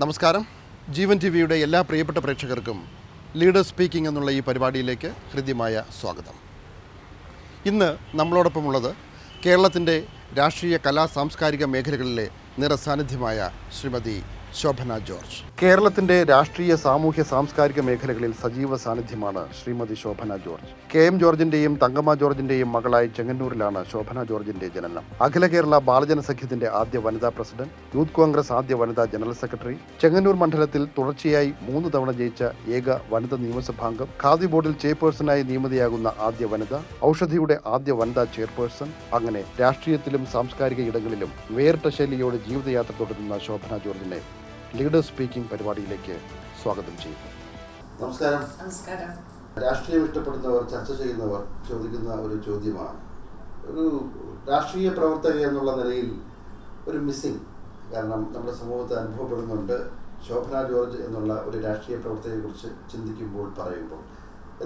നമസ്കാരം. ജീവൻ ടി വിയുടെ എല്ലാ പ്രിയപ്പെട്ട പ്രേക്ഷകർക്കും ലീഡർ സ്പീക്കിംഗ് എന്നുള്ള ഈ പരിപാടിയിലേക്ക് ഹൃദ്യമായ സ്വാഗതം. ഇന്ന് നമ്മളോടൊപ്പമുള്ളത് കേരളത്തിൻ്റെ രാഷ്ട്രീയ കലാ സാംസ്കാരിക മേഖലകളിലെ നിറസാന്നിധ്യമായ ശ്രീമതി ശോഭന ജോർജ്. കേരളത്തിൻ്റെ രാഷ്ട്രീയ സാമൂഹ്യ സാംസ്കാരിക മേഖലകളിൽ സജീവ സാന്നിധ്യമാണ് ശ്രീമതി ശോഭന ജോർജ്. KM ജോർജിൻ്റെയും തങ്കമ്മ ജോർജിൻ്റെയും മകളായി ചെങ്ങന്നൂരിലാണ് ശോഭന ജോർജിൻ്റെ ജനനം. അഖില കേരള ബാലജന സഖ്യത്തിൻ്റെ ആദ്യ വനിതാ പ്രസിഡന്റ്, യൂത്ത് കോൺഗ്രസ് ആദ്യ വനിതാ ജനറൽ സെക്രട്ടറി, ചെങ്ങന്നൂർ മണ്ഡലത്തിൽ തുടർച്ചയായി 3 തവണ ജയിച്ച ഏക വനിതാ നിയമസഭാംഗം, ഖാദി ബോർഡിൽ ചെയർപേഴ്സണായി നിയമിതയാകുന്ന ആദ്യ വനിത, ഔഷധിയുടെ ആദ്യ വനിതാ ചെയർപേഴ്സൺ. അങ്ങനെ രാഷ്ട്രീയത്തിലും സാംസ്കാരിക ഇടങ്ങളിലും വേറിട്ട ശൈലിയോടെ ജീവിതയാത്ര തുടരുന്ന ശോഭന ജോർജിനെ ലീഡർ സ്പീക്കിംഗ് പരിപാടിയിലേക്ക് സ്വാഗതം ചെയ്യുന്നു. നമസ്കാരം. നമസ്കാരം. രാഷ്ട്രീയം ഇഷ്ടപ്പെടുന്നവർ, ചർച്ച ചെയ്യുന്നവർ ചോദിക്കുന്ന ഒരു ചോദ്യമാണ്, ഒരു രാഷ്ട്രീയ പ്രവർത്തക എന്നുള്ള നിലയിൽ ഒരു മിസ്സിംഗ് കാരണം നമ്മുടെ സമൂഹത്തിൽ അനുഭവപ്പെടുന്നുണ്ട്. ശോഭന ജോർജ് എന്നുള്ള ഒരു രാഷ്ട്രീയ പ്രവർത്തകയെക്കുറിച്ച് ചിന്തിക്കുമ്പോൾ, പറയുമ്പോൾ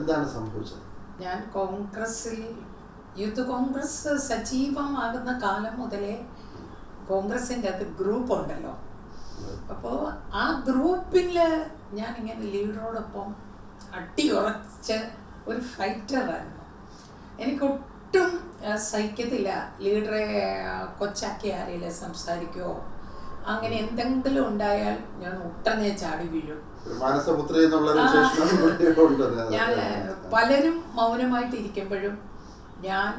എന്താണ് സംഭവിച്ചത്? ഞാൻ കോൺഗ്രസിൽ, യൂത്ത് കോൺഗ്രസ് സജീവമാകുന്ന കാലം മുതലേ കോൺഗ്രസിൻ്റെ അത് ഗ്രൂപ്പ് ഉണ്ടല്ലോ. അപ്പോൾ ആ ഗ്രൂപ്പിൽ ഞാനിങ്ങനെ ലീഡറോടൊപ്പം അടിയുറച്ച ഒരു ഫൈറ്ററായിരുന്നു. എനിക്കൊട്ടും സഹിക്കത്തില്ല ലീഡറെ കൊച്ചാക്കി ആരെങ്കിലും സംസാരിക്കുമോ, അങ്ങനെ എന്തെങ്കിലും ഉണ്ടായാൽ ഞാൻ ഉടനെ ചാടി വീഴും. ഞാൻ പലരും മൗനമായിട്ടിരിക്കുമ്പോഴും ഞാൻ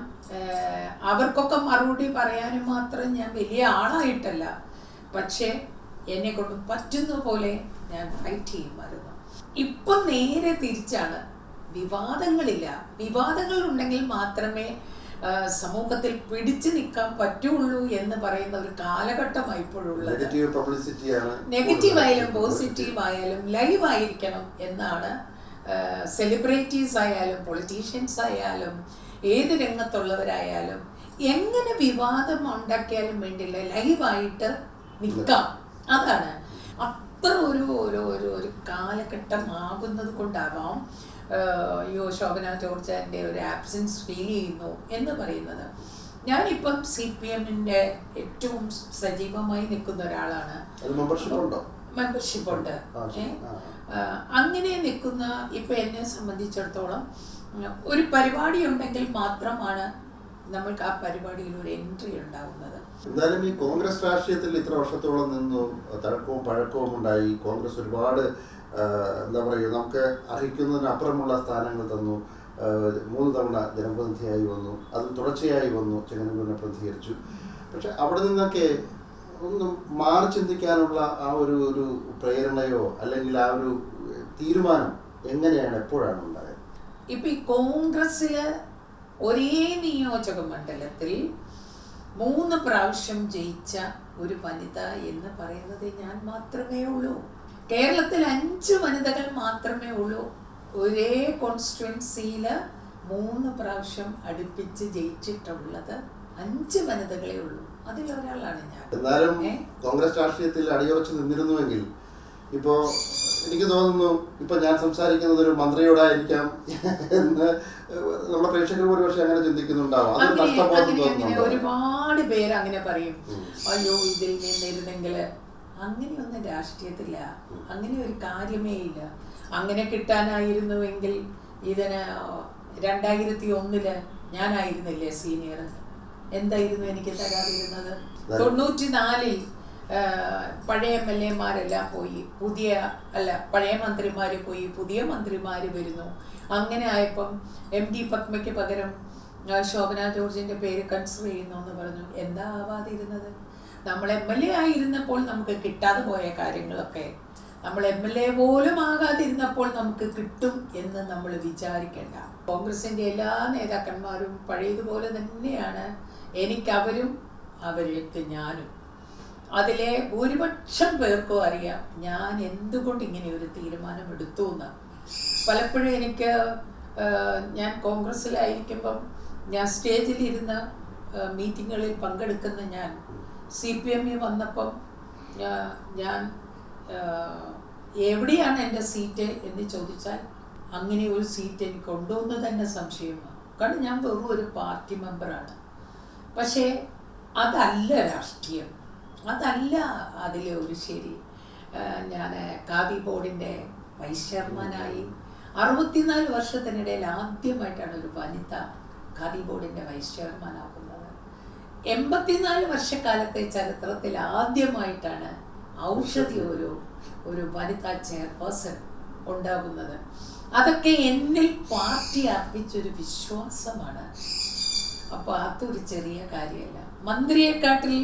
അവർക്കൊക്കെ മറുപടി പറയാനും മാത്രം ഞാൻ വലിയ ആളായിട്ടല്ല, പക്ഷേ എന്നെ കൊണ്ട് പറ്റുന്ന പോലെ ഞാൻ ഫൈറ്റ് ചെയ്യുമായിരുന്നു. ഇപ്പം നേരെ തിരിച്ചാണ്. വിവാദങ്ങളില്ല. വിവാദങ്ങൾ ഉണ്ടെങ്കിൽ മാത്രമേ സമൂഹത്തിൽ പിടിച്ചു നിൽക്കാൻ പറ്റുള്ളൂ എന്ന് പറയുന്ന ഒരു കാലഘട്ടമായി ഇപ്പോഴുള്ളത്. നെഗറ്റീവ് ആയാലും പോസിറ്റീവ് ആയാലും ലൈവ് ആയിരിക്കണം എന്നാണ്. സെലിബ്രിറ്റീസ് ആയാലും പൊളിറ്റീഷ്യൻസ് ആയാലും ഏത് രംഗത്തുള്ളവരായാലും എങ്ങനെ വിവാദം ഉണ്ടാക്കിയാലും വേണ്ടില്ല, ലൈവായിട്ട് നിൽക്കാം. അതാണ് അത്ര ഒരു കാലഘട്ടം ആകുന്നത് കൊണ്ടാവാം ശോഭന ജോർജിൻ്റെ ഒരു ആബ്സെൻസ് ഫീൽ ചെയ്യുന്നു എന്ന് പറയുന്നത്. ഞാനിപ്പം CPM-ന്റെ ഏറ്റവും സജീവമായി നിൽക്കുന്ന ഒരാളാണ്. മെമ്പർഷിപ്പ് ഉണ്ട്. അങ്ങനെ നിൽക്കുന്ന ഇപ്പം എന്നെ സംബന്ധിച്ചിടത്തോളം ഒരു പരിപാടി ഉണ്ടെങ്കിൽ മാത്രമാണ് നമ്മൾക്ക് ആ പരിപാടിയിൽ ഒരു എൻട്രി ഉണ്ടാവുന്നത്. എന്തായാലും ഈ കോൺഗ്രസ് രാഷ്ട്രീയത്തിൽ ഇത്ര വർഷത്തോളം നിന്നു, തഴക്കവും പഴക്കവും ഉണ്ടായി. കോൺഗ്രസ് ഒരുപാട് എന്താ പറയുക, നമുക്ക് അർഹിക്കുന്നതിനപ്പുറമുള്ള സ്ഥാനങ്ങൾ തന്നു. 3 തവണ ജനപ്രതിനിധിയായി വന്നു, അതും തുടർച്ചയായി വന്നു, ചെങ്ങന്നൂരിനെ പ്രതിനിധീകരിച്ചു. പക്ഷെ അവിടെ നിന്നൊക്കെ ഒന്നും മാറി ചിന്തിക്കാനുള്ള ആ ഒരു പ്രേരണയോ അല്ലെങ്കിൽ ആ ഒരു തീരുമാനം എങ്ങനെയാണ്, എപ്പോഴാണ് ഉണ്ടായത്? ഇപ്പം ഈ കോൺഗ്രസ്സിൽ ഒരേ നിയോജക മണ്ഡലത്തിൽ 3 പ്രാവശ്യം ജയിച്ച ഒരു വനിത എന്ന് പറയുന്നത് ഞാൻ മാത്രമേ ഉള്ളൂ. കേരളത്തിൽ 5 വനിതകൾ മാത്രമേ ഉള്ളൂ. ഒരേ കോൺസ്റ്റിറ്റ്യുവൻസിയിൽ 3 പ്രാവശ്യം അടുപ്പിച്ച് ജയിച്ചിട്ടുള്ളത് 5 വനിതകളേ ഉള്ളൂ. അതിലൊരാളാണ് ഞാൻ. എന്നാലും കോൺഗ്രസ് രാഷ്ട്രീയത്തിൽ അടിയുറച്ച് നിന്നിരുന്നുവെങ്കിൽ ഇപ്പോൾ എനിക്ക് തോന്നുന്നു ഇപ്പൊ ഞാൻ സംസാരിക്കുന്നത് ഒരു മന്ത്രിയോടായിരിക്കാം എന്ന് നമ്മുടെ പ്രേക്ഷകർ ഒരുപക്ഷെ അങ്ങനെ ചിന്തിക്കുന്നുണ്ടാവും. ഒരുപാട് പേര് അങ്ങനെ പറയും, അയ്യോ ഇതിൽ നിന്നിരുന്നെങ്കിൽ. അങ്ങനെയൊന്നും രാഷ്ട്രീയത്തില്ല, അങ്ങനെ ഒരു കാര്യമേ ഇല്ല. അങ്ങനെ കിട്ടാനായിരുന്നുവെങ്കിൽ ഇതിന് 2001 ഞാനായിരുന്നില്ലേ സീനിയർ, എന്തായിരുന്നു എനിക്ക് തരാതിരുന്നത്? 94 പഴയ MLA-മാരെല്ലാം പോയി, പഴയ മന്ത്രിമാർ പോയി, പുതിയ മന്ത്രിമാർ വരുന്നു. അങ്ങനെ ആയപ്പം MD പത്മയ്ക്ക് പകരം ശോഭന ജോർജിൻ്റെ പേര് കൺസിഡർ ചെയ്യുന്നു എന്ന് പറഞ്ഞു. എന്താ ആവാതിരുന്നത്? നമ്മൾ MLA ആയിരുന്നപ്പോൾ നമുക്ക് കിട്ടാതെ പോയ കാര്യങ്ങളൊക്കെ നമ്മൾ MLA പോലും ആകാതിരുന്നപ്പോൾ നമുക്ക് കിട്ടും എന്ന് നമ്മൾ വിചാരിക്കേണ്ട. കോൺഗ്രസിൻ്റെ എല്ലാ നേതാക്കന്മാരും പഴയതുപോലെ തന്നെയാണ്. എനിക്കവരും അവർക്ക് ഞാനും. അതിലെ ഭൂരിപക്ഷം പേർക്കും അറിയാം ഞാൻ എന്തുകൊണ്ട് ഇങ്ങനെ ഒരു തീരുമാനം എടുത്തു എന്ന്. പലപ്പോഴും എനിക്ക് ഞാൻ കോൺഗ്രസ്സിലായിരിക്കുമ്പം ഞാൻ സ്റ്റേജിലിരുന്ന മീറ്റിങ്ങുകളിൽ പങ്കെടുക്കുന്ന ഞാൻ CPM-ൽ വന്നപ്പം ഞാൻ എവിടെയാണ് എൻ്റെ സീറ്റ് എന്ന് ചോദിച്ചാൽ അങ്ങനെ ഒരു സീറ്റ് എനിക്കുണ്ടോ എന്ന് തന്നെ സംശയമാണ്. കാരണം ഞാൻ വെറും ഒരു പാർട്ടി മെമ്പറാണ്. പക്ഷേ അതല്ല രാഷ്ട്രീയം, അതല്ല അതിലെ ഒരു ശരി. ഞാൻ ഖാദി ബോർഡിൻ്റെ വൈസ് ചെയർമാനായി. 64 വർഷത്തിനിടയിൽ ആദ്യമായിട്ടാണ് ഒരു വനിത ഖാദി ബോർഡിൻ്റെ വൈസ് ചെയർമാനാകുന്നത്. 84 വർഷക്കാലത്തെ ചരിത്രത്തിൽ ആദ്യമായിട്ടാണ് ഔഷധി ഒരു വനിതാ ചെയർപേഴ്സൺ ഉണ്ടാകുന്നത്. അതൊക്കെ എന്നിൽ പാർട്ടി അർപ്പിച്ചൊരു വിശ്വാസമാണ്. അപ്പോൾ അതൊരു ചെറിയ കാര്യമല്ല. മന്ത്രിയെക്കാട്ടിൽ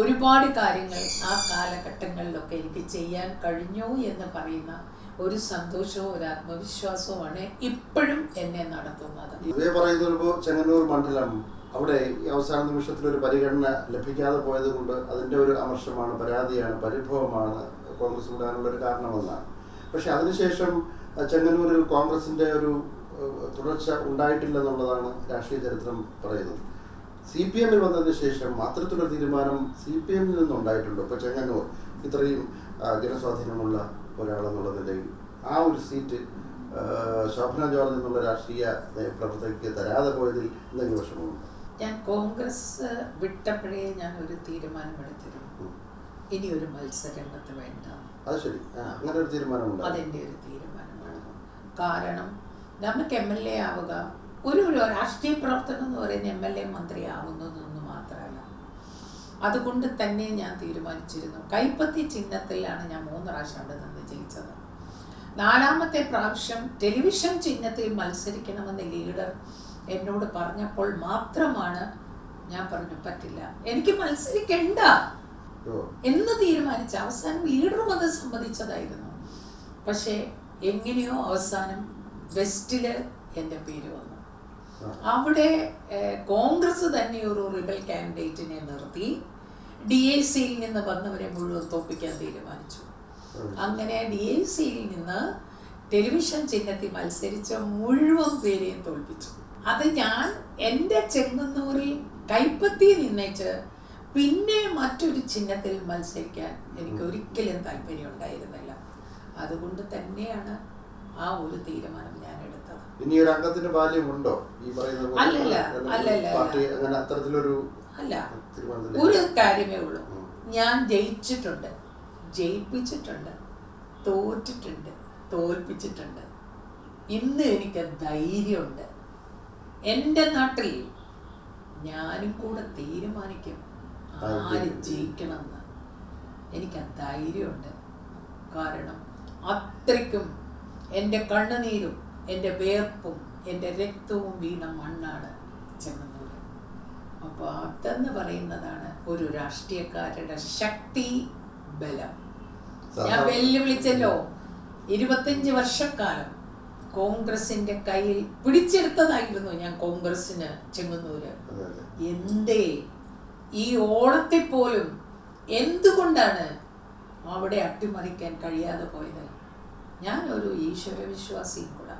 ഒരുപാട് കാര്യങ്ങൾ ആ കാലഘട്ടങ്ങളിലൊക്കെ എനിക്ക് ചെയ്യാൻ കഴിഞ്ഞു എന്ന് പറയുന്ന ഒരു സന്തോഷവും ഒരു ആത്മവിശ്വാസവുമാണ് ഇപ്പോഴും എന്നെ നടത്തുന്നത്. ഇതേ പറയുമ്പോൾ ചെങ്ങന്നൂർ മണ്ഡലം അവിടെ ഈ അവസാന നിമിഷത്തിൽ ഒരു പരിഗണന ലഭിക്കാതെ പോയത് കൊണ്ട് അതിൻ്റെ ഒരു അമർഷമാണ്, പരാതിയാണ്, പരിഭവമാണ് കോൺഗ്രസ് വിടാനുള്ള ഒരു കാരണമെന്നാണ്. പക്ഷെ അതിനുശേഷം ചെങ്ങന്നൂരിൽ കോൺഗ്രസിൻ്റെ ഒരു തുടർച്ച ഉണ്ടായിട്ടില്ലെന്നുള്ളതാണ് രാഷ്ട്രീയ ചരിത്രം പറയുന്നത്. CPM വന്നതിന് ശേഷം അത്തരത്തിലൊരു തീരുമാനം CPM നിന്നുണ്ടായിട്ടുണ്ടോ? ഇപ്പോൾ ചെങ്ങന്നൂർ ഇത്രയും ജനസ്വാധീനമുള്ള ഒരാളെന്നുള്ളതിൻ്റെ ആ ഒരു സീറ്റ് ശോഭന ജോർജ് എന്നുള്ള രാഷ്ട്രീയ പ്രവർത്തകയ്ക്ക് തരാതെ പോയതിൽ എന്തെങ്കിലും വിഷമമുണ്ടോ? ഞാൻ കോൺഗ്രസ് വിട്ടപ്പോഴേ ഞാൻ ഒരു തീരുമാനമെടുത്തിരുന്നു, ഇനി ഒരു മത്സരരംഗത്ത് വേണ്ട. അത് ശരി, അങ്ങനെ ഒരു തീരുമാനമുണ്ട്. അതെൻ്റെ ഒരു തീരുമാനമാണ്. കാരണം നമുക്ക് MLA ആവുക, ഒരു രാഷ്ട്രീയ പ്രവർത്തനം എന്ന് പറയുന്ന MLA മന്ത്രി ആവുന്നതൊന്നും മാത്രമല്ല. അതുകൊണ്ട് തന്നെ ഞാൻ തീരുമാനിച്ചിരുന്നു. കൈപ്പത്തി ചിഹ്നത്തിലാണ് ഞാൻ 3 പ്രാവശ്യം അവിടെ നിന്ന് ജയിച്ചത്. 4ാമത്തെ പ്രാവശ്യം ടെലിവിഷൻ ചിഹ്നത്തിൽ മത്സരിക്കണമെന്ന് ലീഡർ എന്നോട് പറഞ്ഞപ്പോൾ മാത്രമാണ് ഞാൻ പറഞ്ഞു പറ്റില്ല, എനിക്ക് മത്സരിക്കണ്ട എന്ന് തീരുമാനിച്ച. അവസാനം ലീഡറും അത് സമ്മതിച്ചതായിരുന്നു. പക്ഷേ എങ്ങനെയോ അവസാനം വെസ്റ്റില് എൻ്റെ പേര് വന്നു. അവിടെ കോൺഗ്രസ് തന്നെ ഒരു റിബൽ കാൻഡിഡേറ്റിനെ നിർത്തി DICയിൽ നിന്ന് വന്നവരെ മുഴുവൻ തോൽപ്പിക്കാൻ തീരുമാനിച്ചു. അങ്ങനെ DICയിൽ നിന്ന് ടെലിവിഷൻ ചിഹ്നത്തിൽ മത്സരിച്ച മുഴുവൻ പേരെയും തോൽപ്പിച്ചു. അത് ഞാൻ എൻ്റെ ചെങ്ങന്നൂരിൽ കൈപ്പത്തി നിന്നേച്ച് പിന്നെ മറ്റൊരു ചിഹ്നത്തിൽ മത്സരിക്കാൻ എനിക്ക് ഒരിക്കലും താല്പര്യം ഉണ്ടായിരുന്നില്ല. അതുകൊണ്ട് തന്നെയാണ് ആ ഒരു തീരുമാനം ഞാൻ എടുത്തത്. ഇനി ഒരു അംഗത്തിന് ബാല്യമുണ്ടോ ഈ പറയുന്നത്? അല്ല, ഒരു കാര്യമേ ഉള്ളൂ. ഞാൻ ജയിച്ചിട്ടുണ്ട്, ജയിപ്പിച്ചിട്ടുണ്ട്, തോറ്റിട്ടുണ്ട്, തോൽപ്പിച്ചിട്ടുണ്ട്. ഇന്ന് എനിക്ക് ധൈര്യമുണ്ട്. എൻ്റെ നാട്ടിൽ ഞാനും കൂടെ തീരുമാനിക്കും ആര് ജയിക്കണമെന്ന്. എനിക്ക് ധൈര്യമുണ്ട്. കാരണം അത്രയ്ക്കും എൻ്റെ കണ്ണുനീരും എൻ്റെ വേർപ്പും എൻ്റെ രക്തവും വീണ മണ്ണാണ് ചെങ്ങന്നൂർ. അപ്പോൾ അതെന്ന് പറയുന്നതാണ് ഒരു രാഷ്ട്രീയക്കാരുടെ ശക്തി, ബലം. ഞാൻ വെല്ലുവിളിച്ചല്ലോ, 25 വർഷക്കാലം കോൺഗ്രസിന്റെ കയ്യിൽ പിടിച്ചെടുത്തതായിരുന്നു ഞാൻ കോൺഗ്രസിന് ചെങ്ങന്നൂര്. എന്തേ ഈ ഓണത്തെ പോലും എന്തുകൊണ്ടാണ് അവിടെ അട്ടിമറിക്കാൻ കഴിയാതെ പോയത്? ഞാനൊരു ഈശ്വരവിശ്വാസിയും കൂടെ.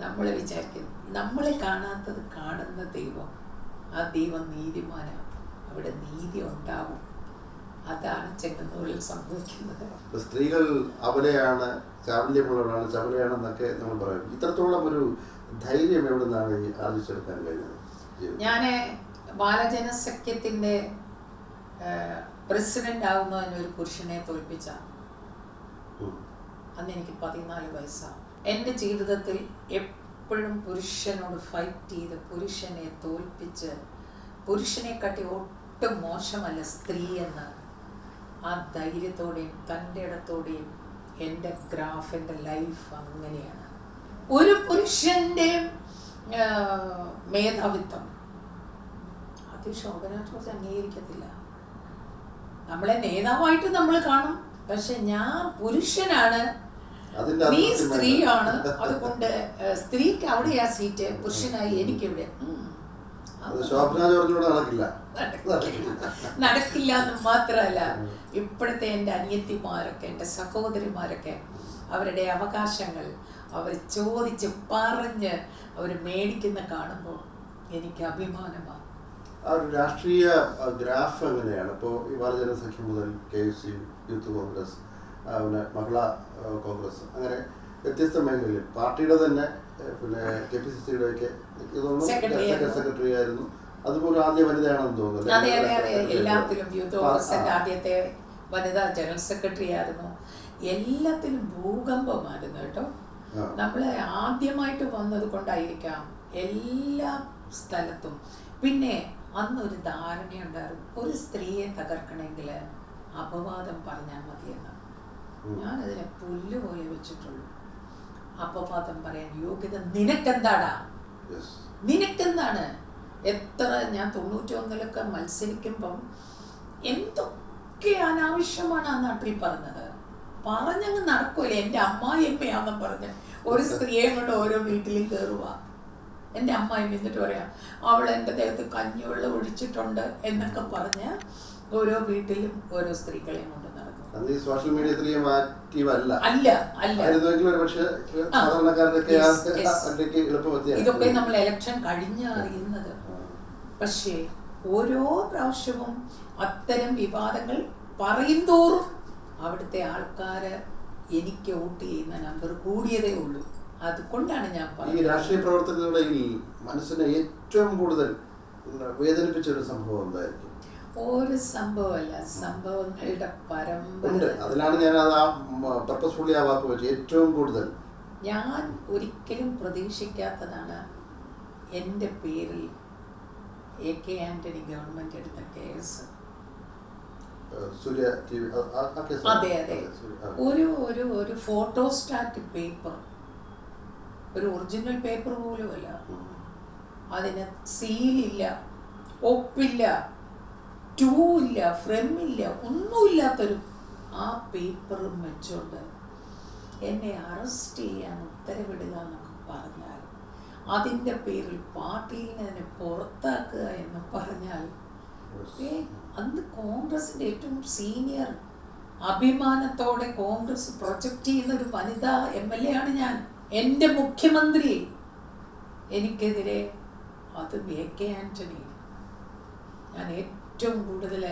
നമ്മൾ വിചാരിക്കും നമ്മളെ കാണാത്തത് കാണുന്ന ദൈവം, ആ ദൈവം നീതിമാനാണ്, അവിടെ നീതി ഉണ്ടാവും. അതാണ് ചെങ്ങന്നൂരിൽ സംഭവിക്കുന്നത്. സ്ത്രീകൾ അബലയാണ്, ചാബല്യമുള്ളവരാണ്, ചബലയാണെന്നൊക്കെ നമ്മൾ പറയും. ഇത്രത്തോളം ഒരു ധൈര്യം എവിടെ നിന്നാണ് ആർജിച്ചെടുക്കാൻ കഴിഞ്ഞത്? ഞാൻ ബാലജനസഖ്യത്തിൻ്റെ പ്രസിഡന്റ് ആകുന്നതിന് ഒരു പുരുഷനെ തോൽപ്പിച്ച അന്ന് എനിക്ക് 14 വയസ്സാണ്. എൻ്റെ ജീവിതത്തിൽ എപ്പോഴും പുരുഷനോട് ഫൈറ്റ് ചെയ്ത് പുരുഷനെ തോൽപ്പിച്ച്, പുരുഷനെക്കാട്ടി ഒട്ടും മോശമല്ല സ്ത്രീ എന്ന് ആ ധൈര്യത്തോടെയും തൻ്റെ ഇടത്തോടെയും എൻ്റെ ഗ്രാഫ്, എൻ്റെ ലൈഫ് അങ്ങനെയാണ്. ഒരു പുരുഷൻ്റെ മേധാവിത്വം അത് ശോഭന ജോർജ് അംഗീകരിക്കത്തില്ല. നമ്മളെ നേതാവായിട്ട് നമ്മൾ കാണും, പക്ഷെ ഞാൻ പുരുഷനാണ്, നീ സ്ത്രീയാണ്, അതുകൊണ്ട് സ്ത്രീക്ക് അവിടെയാ സീറ്റ്, പുരുഷനായി എനിക്കിവിടെ. നടക്കില്ല എന്ന് മാത്രമല്ല, ഇപ്പോഴത്തെ എൻ്റെ അനിയത്തിമാരൊക്കെ, എൻ്റെ സഹോദരിമാരൊക്കെ അവരുടെ അവകാശങ്ങൾ അവർ ചോദിച്ച് പറഞ്ഞ് അവർ മേടിക്കുന്ന കാണുമ്പോൾ എനിക്ക് അഭിമാനമാണ്. ആ ഒരു രാഷ്ട്രീയ ഗ്രാഫ് എങ്ങനെയാണ്? ഇപ്പോൾ ഈ ബാലജനസഖ്യം മുതൽ KSU, യൂത്ത് കോൺഗ്രസ്, പിന്നെ മഹിളാ കോൺഗ്രസ്, അങ്ങനെ വ്യത്യസ്ത മേഖലയിൽ പാർട്ടിയുടെ തന്നെ, പിന്നെ KPCCയുടെ ഒക്കെ സെക്രട്ടറി ആയിരുന്നു. അതുപോലെ ആദ്യ വനിതയാണെന്ന് തോന്നുന്നു. എല്ലാത്തിലും യൂത്ത് കോൺഗ്രസിന്റെ ആദ്യത്തെ വനിതാ ജനറൽ സെക്രട്ടറി ആയിരുന്നു. എല്ലാത്തിലും ഭൂകമ്പമായിരുന്നു കേട്ടോ. നമ്മളെ ആദ്യമായിട്ട് വന്നത് കൊണ്ടായിരിക്കാം എല്ലാ സ്ഥലത്തും. പിന്നെ അന്നൊരു ധാരണയുണ്ടായിരുന്നു, ഒരു സ്ത്രീയെ തകർക്കണമെങ്കിൽ അപവാദം പറഞ്ഞാൽ മതിയെന്നാണ്. ഞാനതിനെ പുല്ലുപോലെ വെച്ചിട്ടുള്ളൂ. അപവാദം പറയാൻ യോഗ്യത നിനക്കെന്താടാ? നിനക്കെന്താണ്? എത്ര ഞാൻ 91-ലൊക്കെ മത്സരിക്കുമ്പം എന്തൊക്കെ അനാവശ്യമാണ് ആ നാട്ടിൽ പറഞ്ഞത്. പറഞ്ഞങ്ങ് നടക്കൂല. എൻ്റെ അമ്മായിയമ്മയാണെന്നും പറഞ്ഞ് ഒരു സ്ത്രീയെ കൊണ്ട് ഓരോ വീട്ടിലും കയറുക. എൻ്റെ അമ്മായിമ്മ എന്നിട്ട് പറയാം, അവൾ എൻ്റെ ദേഹത്ത് കഞ്ഞിവെള്ളം ഒഴിച്ചിട്ടുണ്ട് എന്നൊക്കെ പറഞ്ഞ് ഓരോ വീട്ടിലും ഓരോ സ്ത്രീകളെയും കൊണ്ട് നടക്കും. സോഷ്യൽ മീഡിയ അല്ല. ഇതൊക്കെ നമ്മൾ ഇലക്ഷൻ കഴിഞ്ഞ് അറിയുന്നത്. പക്ഷേ ഓരോ പ്രാവശ്യവും അത്തരം വിവാദങ്ങൾ പറയും തോറും അവിടുത്തെ ആൾക്കാര് എനിക്ക് വോട്ട് ചെയ്യുന്ന നമ്പർ കൂടിയതേ ഉള്ളൂ. അതുകൊണ്ടാണ് ഞാൻ ഈ രാഷ്ട്രീയ പ്രവർത്തനത്തിനിടയിൽ മനസ്സിനെ ഏറ്റവും കൂടുതൽ വേദനിപ്പിച്ച ഒരു സംഭവം എന്തായിരിക്കും? ഒരു സംഭവമല്ല, സംഭവങ്ങളുടെ പരമ്പര. അതിലാണ് ഞാൻ പർപ്പസ്ഫുള്ളി ആ വാക്ക് വെച്ചത്. ഏറ്റവും കൂടുതൽ ഞാൻ ഒരിക്കലും പ്രതീക്ഷിക്കാത്തതാണ് എൻ്റെ പേരിൽ AK ആന്റണി ഗവൺമെന്റ് എടുത്ത കേസ്. അതെ അതെ, ഒരു ഫോട്ടോസ്റ്റാറ്റ് പേപ്പർ, ഒരു ഒറിജിനൽ പേപ്പർ പോലുമല്ല, അതിന് സീലില്ല, ഒപ്പില്ല, ഇല്ല, ഫ്രെമില്ല, ഒന്നുമില്ലാത്തൊരു ആ പേപ്പറും വെച്ചോണ്ട് എന്നെ അറസ്റ്റ് ചെയ്യാൻ ഉത്തരവിടുക എന്നൊക്കെ പറഞ്ഞാൽ, അതിൻ്റെ പേരിൽ പാർട്ടിയിൽ നിന്ന് എന്നെ പുറത്താക്കുക എന്ന് പറഞ്ഞാൽ, അന്ന് കോൺഗ്രസിൻ്റെ ഏറ്റവും സീനിയർ, അഭിമാനത്തോടെ കോൺഗ്രസ് പ്രൊജക്റ്റ് ചെയ്യുന്ന ഒരു വനിതാ MLA ആണ് ഞാൻ. എൻ്റെ മുഖ്യമന്ത്രി എനിക്കെതിരെ, അതും AK ആന്റണി. ഞാൻ ഏറ്റവും കൂടുതൽ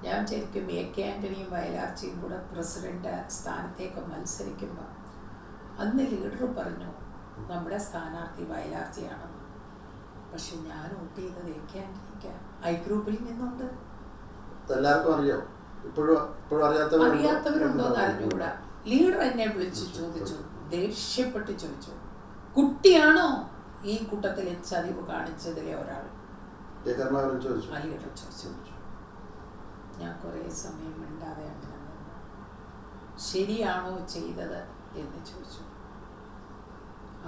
ഞാൻ ശരിക്കും AK ആന്റണിയും വയലാർച്ചയും കൂടെ പ്രസിഡന്റ് സ്ഥാനത്തേക്ക് മത്സരിക്കുമ്പോൾ അന്ന് ലീഡർ പറഞ്ഞു നമ്മുടെ സ്ഥാനാർത്ഥി വയലാർച്ചയാണെന്ന്. പക്ഷെ ഞാൻ വോട്ട് ചെയ്തത് AK ആന്റണിക്ക്. ഐ ഗ്രൂപ്പിൽ നിന്നുണ്ട്. അറിയാത്തവരുണ്ടോന്ന് അറിഞ്ഞുകൂടാ. ലീഡർ എന്നെ വിളിച്ച് ചോദിച്ചു, ദേഷ്യപ്പെട്ട് ചോദിച്ചു, കുട്ടിയാണോ ഈ കൂട്ടത്തിലെ ചതിവ് കാണിച്ചതിലെ ഒരാൾ? ലീഡർ ചോദിച്ചു. ഞാൻ കുറേ സമയം മിണ്ടാതെ അങ്ങനെ നിന്നു. ശരിയാണോ ചെയ്തത് എന്ന് ചോദിച്ചു.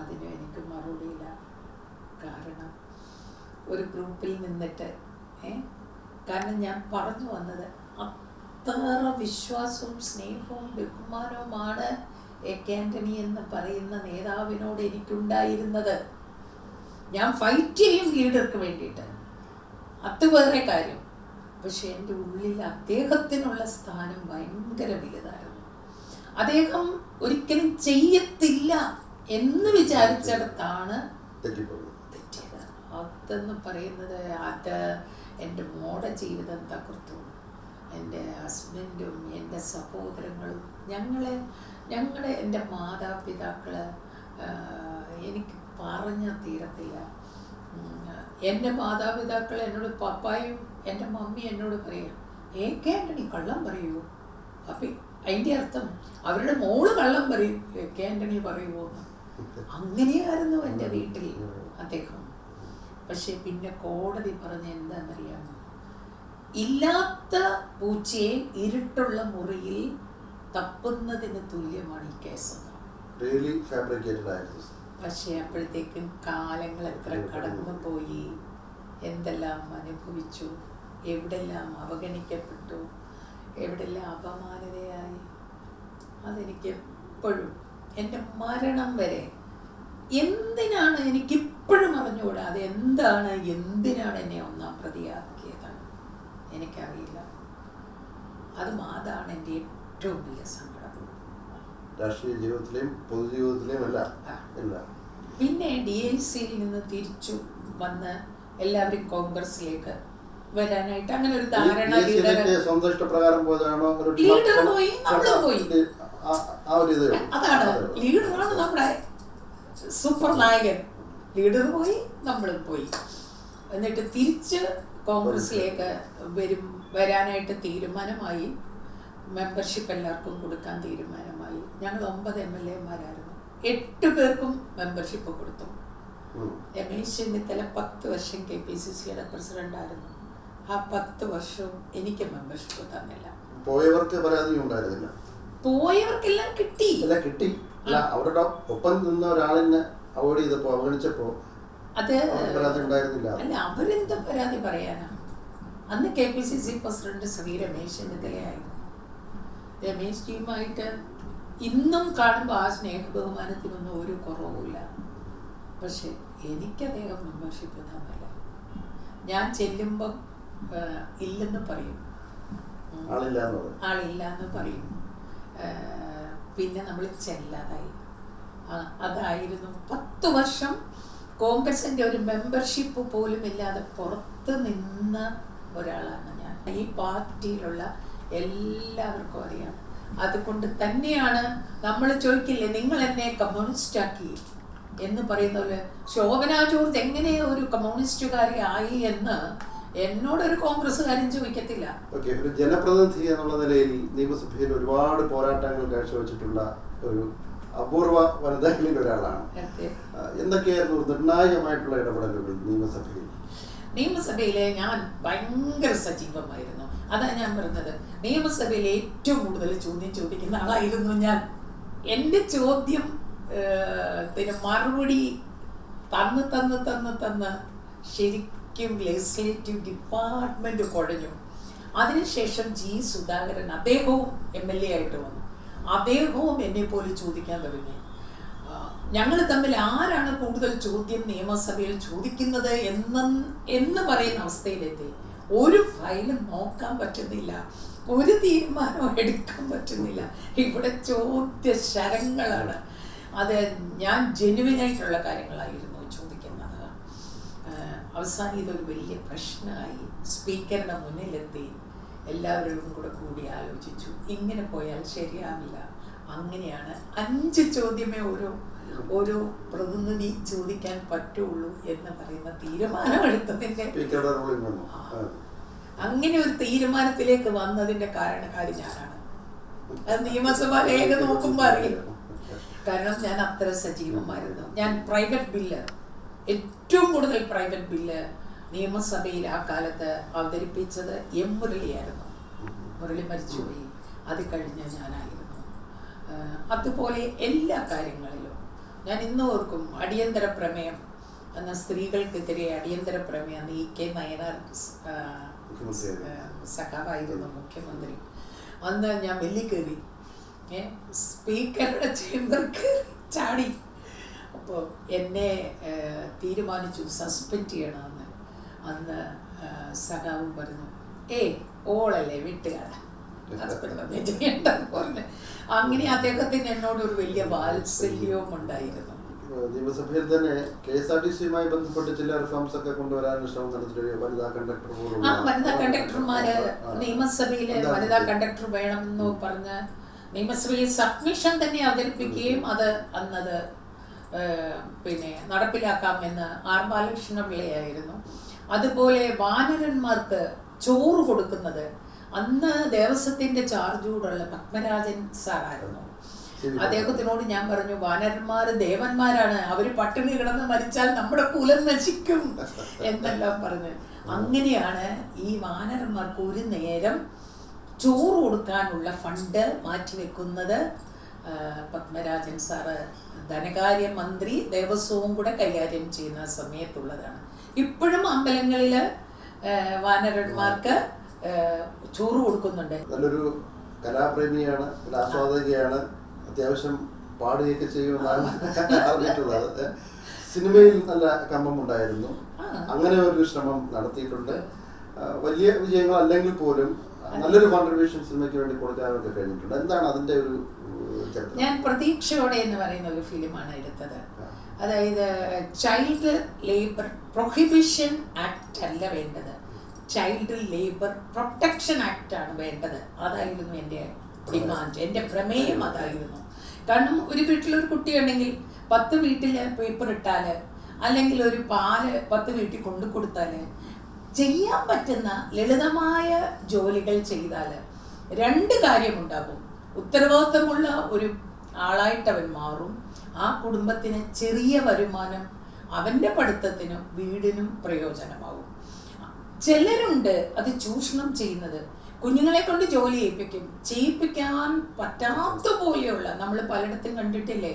അതിന് എനിക്ക് മറുപടിയില്ല. കാരണം ഒരു ഗ്രൂപ്പിൽ നിന്നിട്ട് കാരണം ഞാൻ പറഞ്ഞു വന്നത് അത്ര വിശ്വാസവും സ്നേഹവും ബഹുമാനവുമാണ് AK ആന്റണി എന്ന് പറയുന്ന നേതാവിനോട് എനിക്കുണ്ടായിരുന്നത്. ഞാൻ ഫൈറ്റ് ചെയ്യും ലീഡർക്ക് വേണ്ടിയിട്ട്, അത് വേറെ കാര്യം. പക്ഷെ എൻ്റെ ഉള്ളിൽ അദ്ദേഹത്തിനുള്ള സ്ഥാനം ഭയങ്കര വലുതായിരുന്നു. അദ്ദേഹം ഒരിക്കലും ചെയ്യത്തില്ല എന്ന് വിചാരിച്ചിടത്താണ് തെറ്റിയത്. അതെന്ന് പറയുന്നത്, അത് എൻ്റെ മോടെ ജീവിതം തകർത്തു. എൻ്റെ ഹസ്ബൻഡും എൻ്റെ സഹോദരങ്ങളും എൻ്റെ മാതാപിതാക്കൾ എനിക്ക് പറഞ്ഞ തീരത്തില്ല. എൻ്റെ മാതാപിതാക്കൾ എന്നോട്, പപ്പായും എൻ്റെ മമ്മി എന്നോട് പറയാം, AK ആന്റണി കള്ളം പറയൂ. അപ്പം അതിൻ്റെ അർത്ഥം അവരുടെ മോള് കള്ളം പറയും, AK ആന്റണി പറയുമോ എന്ന്. അങ്ങനെയായിരുന്നു എൻ്റെ വീട്ടിൽ അദ്ദേഹം. പക്ഷെ പിന്നെ കോടതി പറഞ്ഞ എന്താണെന്നറിയാമോ? ഇല്ലാത്ത പൂച്ചയെ ഇരുട്ടുള്ള മുറിയിൽ തപ്പുന്നതിന് തുല്യമാണ് ഈ കേസ്. പക്ഷെ അപ്പോഴത്തേക്കും കാലങ്ങൾ എത്ര കടന്നു പോയി, എന്തെല്ലാം അനുഭവിച്ചു, എവിടെല്ലാം അവഗണിക്കപ്പെട്ടു, എവിടെല്ലാം അപമാനിതയായി. അതെനിക്ക് എപ്പോഴും എൻ്റെ മരണം വരെ എന്തിനാണ് എനിക്കിപ്പോഴും അറിഞ്ഞുകൂടാ. അതെന്താണ്, എന്തിനാണ് എന്നെ ഒന്നാം പ്രതിയാക്കിയത് എനിക്കറിയില്ല. അതാണ് എൻ്റെ ഏറ്റവും വലിയ സങ്കടം. രാഷ്ട്രീയ ജീവിതത്തിലെയും പൊതുജീവിതത്തിലെയും എല്ലാം. പിന്നെ DICയിൽ നിന്ന് തിരിച്ചു വന്ന് എല്ലാവരും കോൺഗ്രസിലേക്ക് വരാനായിട്ട് അങ്ങനെ ഒരു ധാരണ. സ്വന്തം ഇഷ്ടപ്രകാരം പോയതാണോ? ലീഡർ പോയി, നമ്മളും പോയി. അതാണ്, ലീഡറാണ് നമ്മുടെ സൂപ്പർ നായകൻ. ലീഡർ പോയി, നമ്മളും പോയി. എന്നിട്ട് തിരിച്ച് കോൺഗ്രസിലേക്ക് വരാനായിട്ട് തീരുമാനമായി. മെമ്പർഷിപ്പ് എല്ലാവർക്കും കൊടുക്കാൻ തീരുമാനമായി. ഞങ്ങൾ 9 MLA-മാരായിരുന്നു. 8 പേർക്കും മെമ്പർഷിപ്പ് കൊടുത്തു. രമേശ് ചെന്നിത്തല 10 വർഷം KPCCയുടെ പ്രസിഡന്റായിരുന്നു. ആ 10 വർഷവും എനിക്ക് മെമ്പർഷിപ്പ് തന്നില്ല. പോയവർക്ക് പരാതി ഉണ്ടായിരുന്നില്ല. പോയവർക്കെല്ലാം കിട്ടി. അവരുടെ ഒപ്പം നിന്ന ഒരാളിനെ അവോയ്ഡ് ചെയ്തപ്പോ അവഗണിച്ചപ്പോ അത് പരാതി ഉണ്ടായിരുന്നില്ല. അല്ല, അവരെന്താ പരാതി പറയാനാ? അന്ന് KPCC പ്രസിഡന്റ് ശ്രീ രമേശ് ചെന്നിത്തലയായിരുന്നു. രമേശ് ജിയുമായിട്ട് ഇന്നും കാണുമ്പോൾ ആ സ്നേഹ ബഹുമാനത്തിനൊന്നും ഒരു കുറവുമില്ല. പക്ഷെ എനിക്ക് അദ്ദേഹം മെമ്പർഷിപ്പ് തന്നില്ല. ഞാൻ ചെല്ലുമ്പം ഇല്ലെന്ന് പറയും, ആളില്ലാന്ന് പറയും. പിന്നെ നമ്മൾ ചെല്ലാതായി. അതായിരുന്നു 10 വർഷം കോൺഗ്രസിൻ്റെ ഒരു മെമ്പർഷിപ്പ് പോലും ഇല്ലാതെ പുറത്ത് നിന്ന ഒരാളാണ് ഞാൻ. ഈ പാർട്ടിയിലുള്ള എല്ലാവർക്കും അറിയാം. അതുകൊണ്ട് തന്നെയാണ് നമ്മൾ ചോദിക്കില്ലേ, നിങ്ങൾ എന്നെ കമ്മ്യൂണിസ്റ്റാക്കി എന്ന് പറയുന്ന പോലെ ശോഭന ജോർജ് എങ്ങനെ ഒരു കമ്മ്യൂണിസ്റ്റുകാരി ആയി എന്ന് എന്നോടൊരു കോൺഗ്രസ്സുകാരും ചോദിക്കത്തില്ല. ഒരു ജനപ്രതിനിധി എന്നുള്ള നിലയിൽ നിയമസഭയിൽ ഒരുപാട് പോരാട്ടങ്ങൾ കാഴ്ചവെച്ചിട്ടുള്ള ഒരു അപൂർവ വനിതകളിൽ ഒരാളാണ്. എന്തൊക്കെയായിരുന്നു നിർണായകമായിട്ടുള്ള ഇടപെടലുകൾ നിയമസഭയിൽ? നിയമസഭയിലെ ഞാൻ ഭയങ്കര സജീവമായിരുന്നു. അതാണ് ഞാൻ പറഞ്ഞത്, നിയമസഭയിൽ ഏറ്റവും കൂടുതൽ ചോദ്യം ചോദിക്കുന്ന ആളായിരുന്നു ഞാൻ. എൻ്റെ ചോദ്യം മറുപടി തന്ന് ശരിക്കും ലെജിസ്ലേറ്റീവ് ഡിപ്പാർട്ട്മെന്റ് കുഴഞ്ഞു. അതിനുശേഷം സുധാകരൻ അദ്ദേഹവും MLA ആയിട്ട് വന്നു. അദ്ദേഹവും എന്നെ പോലെ ചോദിക്കാൻ തുടങ്ങി. ഞങ്ങൾ തമ്മിൽ ആരാണ് കൂടുതൽ ചോദ്യം നിയമസഭയിൽ ചോദിക്കുന്നത് എന്ന് പറയുന്ന അവസ്ഥയിലെത്തി. ഒരു ഫയലും നോക്കാൻ പറ്റുന്നില്ല, ഒരു തീരുമാനവും എടുക്കാൻ പറ്റുന്നില്ല. ഇവിടെ ചോദ്യ ശരങ്ങളാണ്. അത് ഞാൻ ജെനുവിനായിട്ടുള്ള കാര്യങ്ങളായിരുന്നു ചോദിക്കുന്നത്. അവസാനം ഇതൊരു വലിയ പ്രശ്നമായി. സ്പീക്കറുടെ മുന്നിലെത്തി എല്ലാവരോടും കൂടി ആലോചിച്ചു, ഇങ്ങനെ പോയാൽ ശരിയാവില്ല. അങ്ങനെയാണ് 5 ചോദ്യമേ ഓരോ പ്രതിനിധി ചോദിക്കാൻ പറ്റുള്ളൂ എന്ന് പറയുന്ന തീരുമാനമെടുത്തതിൻ്റെ അങ്ങനെ ഒരു തീരുമാനത്തിലേക്ക് വന്നതിൻ്റെ കാരണക്കാരി ഞാനാണ്. അത് നിയമസഭ രേഖ നോക്കുമ്പോൾ അറിയാം. കാരണം ഞാൻ അത്ര സജീവമായിരുന്നു. ഞാൻ പ്രൈവറ്റ് ബില്ല്, ഏറ്റവും കൂടുതൽ പ്രൈവറ്റ് ബില്ല് നിയമസഭയിൽ ആ കാലത്ത് അവതരിപ്പിച്ചത് മുരളിയായിരുന്നു. മുരളി മരിച്ചുപോയി. അത് കഴിഞ്ഞ് ഞാനായിരുന്നു. അതുപോലെ എല്ലാ കാര്യങ്ങളിലും ഞാൻ ഇന്ന് ഓർക്കും. അടിയന്തര പ്രമേയം എന്ന സ്ത്രീകൾക്കെതിരെ അടിയന്തര പ്രമേയം EK നയനാർ സഖാവായിരുന്നു മുഖ്യമന്ത്രി. അന്ന് ഞാൻ വെല്ലിക്കേറി സ്പീക്കറുടെ ചേംബർ ചാടി. അപ്പോൾ എന്നെ തീരുമാനിച്ചു സസ്പെൻഡ് ചെയ്യണമെന്ന്. അന്ന് സഖാവും പറഞ്ഞു, ഓളല്ലേ വിട്ടുകാരാ, ഹസ്ബൻഡ് ചെയ്യേണ്ടെന്ന് പറഞ്ഞു. അങ്ങനെ അദ്ദേഹത്തിന് എന്നോട് ഒരു വലിയ വാത്സല്യവും ഉണ്ടായിരുന്നു. നിയമസഭയിൽ തന്നെ KSRTC-യുമായി ബന്ധപ്പെട്ട് ചില റിഫോംസ് ഒക്കെ കൊണ്ടുവരാൻ ശ്രമം നടത്തിയിട്ട് വനിതാ കണ്ടക്ടർമാര് നിയമസഭയിൽ വനിതാ കണ്ടക്ടർ വേണമെന്ന് പറഞ്ഞ് നിയമസഭയിൽ സബ്മിഷൻ തന്നെ അവതരിപ്പിക്കുകയും അത് അന്നത് പിന്നെ നടപ്പിലാക്കാമെന്ന് R. ബാലകൃഷ്ണ പിള്ളയായിരുന്നു. അതുപോലെ വാനരന്മാർക്ക് ചോറ് കൊടുക്കുന്നത് അന്ന് ദേവസ്വത്തിന്റെ ചാർജൂടുള്ള പത്മരാജൻ സാറായിരുന്നു. അദ്ദേഹത്തിനോട് ഞാൻ പറഞ്ഞു, വാനരന്മാര് ദേവന്മാരാണ്, അവര് പട്ടിണി കിടന്ന് മരിച്ചാൽ നമ്മുടെ കുലം നശിക്കും എന്നെല്ലാം പറഞ്ഞ്. അങ്ങനെയാണ് ഈ വാനരന്മാർക്ക് ഒരു നേരം ചോറ് കൊടുക്കാനുള്ള ഫണ്ട് മാറ്റിവെക്കുന്നത്. പത്മരാജൻ സാറ് ധനകാര്യമന്ത്രി ദേവസ്വവും കൂടെ കൈകാര്യം ചെയ്യുന്ന സമയത്തുള്ളതാണ്. ഇപ്പോഴും അമ്പലങ്ങളിൽ വാനരന്മാർക്ക് ചോറ് കൊടുക്കുന്നുണ്ട്. നല്ലൊരു കലാപ്രേമിയാണ്, ആസ്വാദകയാണ്, അത്യാവശ്യം പാടുകയൊക്കെ ചെയ്യുമെന്നാണ് അറിഞ്ഞിട്ടുള്ളത്. സിനിമയിൽ നല്ല കമ്പമുണ്ടായിരുന്നു. അങ്ങനെ ഒരു ശ്രമം നടത്തിയിട്ടുണ്ട്. വലിയ വിജയങ്ങൾ അല്ലെങ്കിൽ പോലും നല്ലൊരു കോൺട്രിബ്യൂഷൻ സിനിമയ്ക്ക് വേണ്ടി കൊടുക്കാനൊക്കെ കഴിഞ്ഞിട്ടുണ്ട്. എന്താണ് അതിന്റെ ഒരു? ഞാൻ പ്രതീക്ഷയോടെ എന്ന് പറയുന്ന ഒരു ഫിലിമാണ് എടുത്തത്. അതായത് ചൈൽഡ് ലേബർ പ്രൊഹിബിഷൻ ആക്ട് അല്ല വേണ്ടത്, ചൈൽഡ് ലേബർ പ്രൊട്ടക്ഷൻ ആക്ട് ആണ് വേണ്ടത്. അതായിരുന്നു എൻ്റെ ഡിമാൻഡ്, എൻ്റെ പ്രമേയം അതായിരുന്നു. കാരണം ഒരു വീട്ടിലൊരു കുട്ടിയുണ്ടെങ്കിൽ 10 വീട്ടിൽ പേപ്പർ ഇട്ടാൽ അല്ലെങ്കിൽ ഒരു പാല് 10 വീട്ടിൽ കൊണ്ടു കൊടുത്താൽ ചെയ്യാൻ പറ്റുന്ന ലളിതമായ ജോലികൾ ചെയ്താൽ രണ്ട് കാര്യമുണ്ടാകും. ഉത്തരവാദിത്തമുള്ള ഒരു ആളായിട്ട് അവൻ മാറും. ആ കുടുംബത്തിന് ചെറിയ വരുമാനം അവൻ്റെ പഠിത്തത്തിനും വീടിനും പ്രയോജനമാകും. ചിലരുണ്ട് അത് ചൂഷണം ചെയ്യുന്നത്. കുഞ്ഞുങ്ങളെ കൊണ്ട് ജോലി ചെയ്യിപ്പിക്കാൻ പറ്റാത്ത പോലെയുള്ള, നമ്മൾ പലയിടത്തും കണ്ടിട്ടില്ലേ,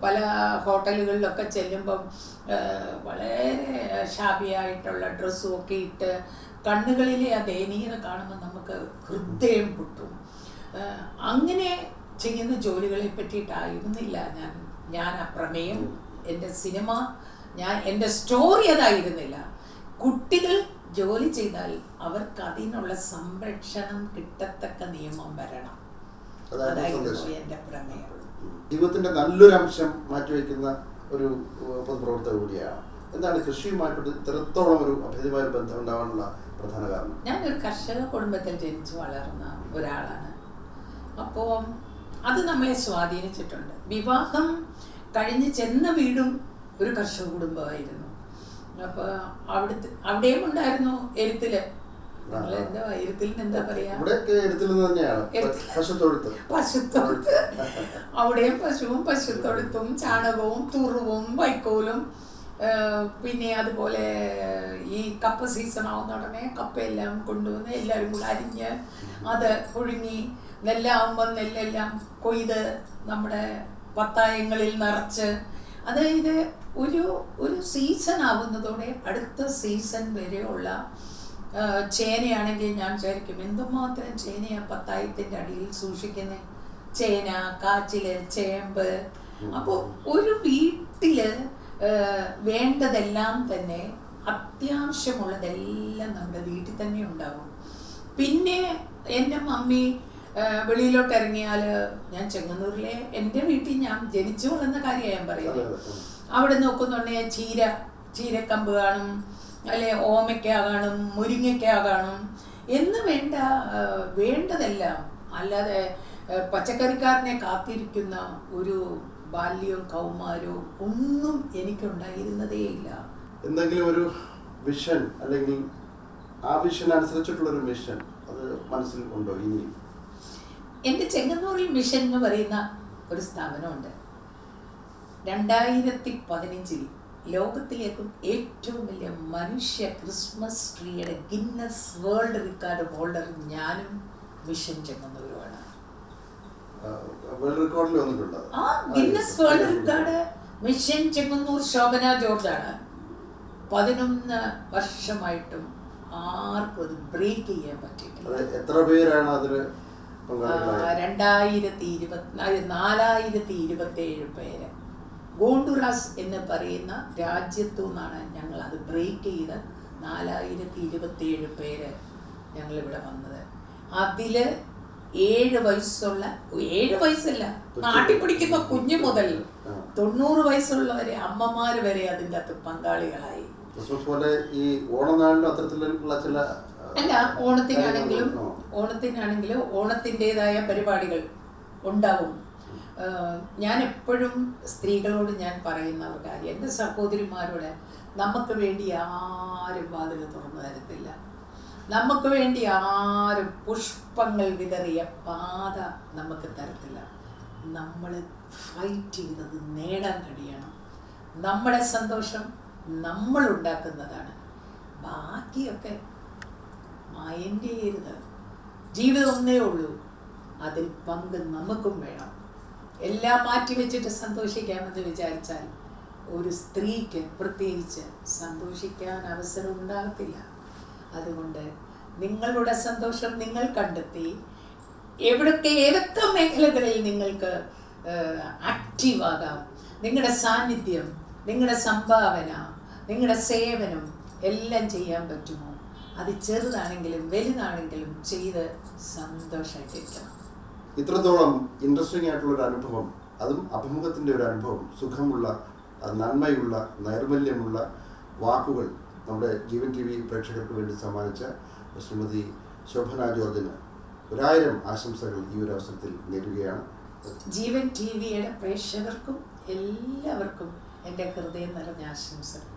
പല ഹോട്ടലുകളിലൊക്കെ ചെല്ലുമ്പം വളരെ ഷാബിയായിട്ടുള്ള ഡ്രസ്സും ഒക്കെ ഇട്ട് കണ്ണുകളിലെ ആ ദയനീയത കാണുമ്പോൾ നമുക്ക് ഹൃദയം പൊട്ടും. അങ്ങനെ ചെയ്യുന്ന ജോലികളെ പറ്റിയിട്ടായിരുന്നില്ല ഞാൻ ആ പ്രമേയം, എൻ്റെ സിനിമ, എൻ്റെ സ്റ്റോറി അതായിരുന്നില്ല. കുട്ടികൾ ജോലി ചെയ്താൽ അവർക്ക് അതിനുള്ള സംരക്ഷണം കിട്ടത്തക്ക നിയമം വരണം. അതായിരുന്നു എൻ്റെ പ്രമേയം. ജീവിതത്തിന്റെ നല്ലൊരു അംശം മാറ്റിവെക്കുന്ന ഒരു പൊതുപ്രവർത്തക കൂടിയാണ്. എന്താണ് കൃഷിയുമായിട്ട് ഇത്രത്തോളം ഒരു അഭേദ്യമായ ഒരു ബന്ധം ഉണ്ടാവാനുള്ള പ്രധാന കാരണം? ഞാനൊരു കർഷക കുടുംബത്തിൽ ജനിച്ചു വളർന്ന ഒരാളാണ്. അപ്പോൾ അത് നമ്മളെ സ്വാധീനിച്ചിട്ടുണ്ട്. വിവാഹം കഴിഞ്ഞ് ചെന്ന വീടും ഒരു കർഷക കുടുംബമായിരുന്നു. അപ്പോൾ അവിടെയും ഉണ്ടായിരുന്നു എരുത്തില്. എന്താ എരുത്തിലിന് എന്താ പറയാ, പശുത്തൊഴുത്ത്. അവിടെയും പശുവും പശുത്തൊഴുത്തും ചാണകവും തുറുവും വൈക്കോലും, പിന്നെ അതുപോലെ ഈ കപ്പ സീസൺ ആവുന്ന ഉടനെ കപ്പയെല്ലാം കൊണ്ടുവന്ന് എല്ലാവരും കൂടെ അരിഞ്ഞ് അത് പുഴുങ്ങി, നെല്ലാവുമ്പോൾ നെല്ലെല്ലാം കൊയ്ത് നമ്മുടെ പത്തായങ്ങളിൽ നിറച്ച്, അതായത് ഒരു സീസൺ ആവുന്നതോടെ അടുത്ത സീസൺ വരെയുള്ള ചേനയാണെങ്കിൽ ഞാൻ വിചാരിക്കും എന്തുമാത്രം ചേനയാണ് പത്തായത്തിൻ്റെ അടിയിൽ സൂക്ഷിക്കുന്നത്. ചേന, കാച്ചില്, ചേമ്പ്. അപ്പോൾ ഒരു വീട്ടില് വേണ്ടതെല്ലാം തന്നെ, അത്യാവശ്യമുള്ളതെല്ലാം നമ്മുടെ വീട്ടിൽ തന്നെ ഉണ്ടാകും. പിന്നെ എൻ്റെ മമ്മി വെളിയിലോട്ട് ഇറങ്ങിയാൽ, ഞാൻ ചെങ്ങന്നൂരിലെ എൻ്റെ വീട്ടിൽ ഞാൻ ജനിച്ചു വളർന്ന കാര്യമാണ് ഞാൻ പറയുന്നത്. അവിടെ നോക്കുന്നുണ്ടെങ്കിൽ ചീരക്കമ്പ് കാണും, അല്ലെ ഓമയ്ക്ക കാണും, മുരിങ്ങയ്ക്ക കാണും എന്ന് വേണ്ടതെല്ലാം. അല്ലാതെ പച്ചക്കറിക്കാരനെ കാത്തിരിക്കുന്ന ഒരു ബാല്യവും കൗമാരവും ഒന്നും എനിക്കുണ്ടായിരുന്നതേ ഇല്ല. എന്തെങ്കിലും ഒരു വിഷൻ അല്ലെങ്കിൽ ആ വിഷൻ അനുസരിച്ചിട്ടുള്ളൊരു മിഷൻ അത് മനസ്സിൽ ഉണ്ടോ ഇനി? എൻ്റെ ചെങ്ങന്നൂരിൽ മിഷൻ എന്ന് പറയുന്ന ഒരു സ്ഥാപനമുണ്ട്. 2015 ലോകത്തിലേക്കും ഏറ്റവും വലിയ മനുഷ്യ ക്രിസ്മസ് ട്രീയുടെ ഗിന്നസ് വേൾഡ് റെക്കോർഡ് ഹോൾഡർ ഞാനും മിഷൻ ചെങ്ങന്നൂരുമാണ്. ആ Guinness world record mission Chengannur Shobhana ജോർജാണ്. 11 വർഷമായിട്ടും ആർക്കും അത് ബ്രേക്ക് ചെയ്യാൻ പറ്റിയിട്ടില്ല. എത്ര പേരാണ് അതിന്? 427 പേര്. ഗോണ്ടുറാസ് എന്ന് പറയുന്ന രാജ്യത്തു നിന്നാണ് ഞങ്ങൾ അത് ബ്രേക്ക് ചെയ്ത് 427 പേര് ഞങ്ങളിവിടെ വന്നത്. അതിൽ 7 വയസ്സല്ല, നാട്ടിൽ പിടിക്കുന്ന കുഞ്ഞു മുതൽ 90 വയസ്സുള്ളവരെ, അമ്മമാര് വരെ അതിൻ്റെ അകത്ത് പങ്കാളികളായി. അല്ല, ഓണത്തിനാണെങ്കിലും ഓണത്തിൻ്റെതായ പരിപാടികൾ ഉണ്ടാവും. ഞാൻ എപ്പോഴും സ്ത്രീകളോട് ഞാൻ പറയുന്ന ഒരു കാര്യം, എൻ്റെ സഹോദരിമാരോട്, നമുക്ക് വേണ്ടി ആരും വാതിൽ തുറന്നു തരത്തില്ല. നമുക്ക് വേണ്ടി ആരും പുഷ്പങ്ങൾ വിതറിയ പാത നമുക്ക് തരത്തില്ല. നമ്മൾ ഫൈറ്റ് ചെയ്തത് നേടാൻ കഴിയണം. നമ്മുടെ സന്തോഷം നമ്മൾ ഉണ്ടാക്കുന്നതാണ്. ബാക്കിയൊക്കെ മൈൻഡ് ചെയ്യരുത്. ജീവിതം ഒന്നേ ഉള്ളൂ, അതിൽ പങ്ക് നമുക്കും വേണം. എല്ലാം മാറ്റി വെച്ചിട്ട് സന്തോഷിക്കാമെന്ന് വിചാരിച്ചാൽ ഒരു സ്ത്രീക്ക് പ്രത്യേകിച്ച് സന്തോഷിക്കാൻ അവസരം ഉണ്ടാകത്തില്ല. അതുകൊണ്ട് നിങ്ങളുടെ സന്തോഷം നിങ്ങൾ കണ്ടെത്തി ഏതൊക്കെ മേഖലകളിൽ നിങ്ങൾക്ക് ആക്റ്റീവാകാം, നിങ്ങളുടെ സാന്നിധ്യം, നിങ്ങളുടെ സംഭാവന, നിങ്ങളുടെ സേവനം എല്ലാം ചെയ്യാൻ പറ്റുമോ, അത് ചെറുതാണെങ്കിലും വലുതാണെങ്കിലും ചെയ്ത് സന്തോഷമായിട്ടിരിക്കണം. ഇത്രത്തോളം ഇൻട്രസ്റ്റിംഗ് ആയിട്ടുള്ളൊരു അനുഭവം, അതും അഭിമുഖത്തിൻ്റെ ഒരു അനുഭവം, സുഖമുള്ള, നന്മയുള്ള, നൈർമല്യമുള്ള വാക്കുകൾ നമ്മുടെ ജീവൻ TV പ്രേക്ഷകർക്ക് വേണ്ടി സമ്മാനിച്ച ശ്രീമതി ശോഭന ജോർജിന് 1000 ആശംസകൾ ഈ ഒരു അവസരത്തിൽ നേരുകയാണ്. ജീവൻ TVയുടെ പ്രേക്ഷകർക്കും എല്ലാവർക്കും എൻ്റെ ഹൃദയം നിറഞ്ഞ ആശംസകൾ.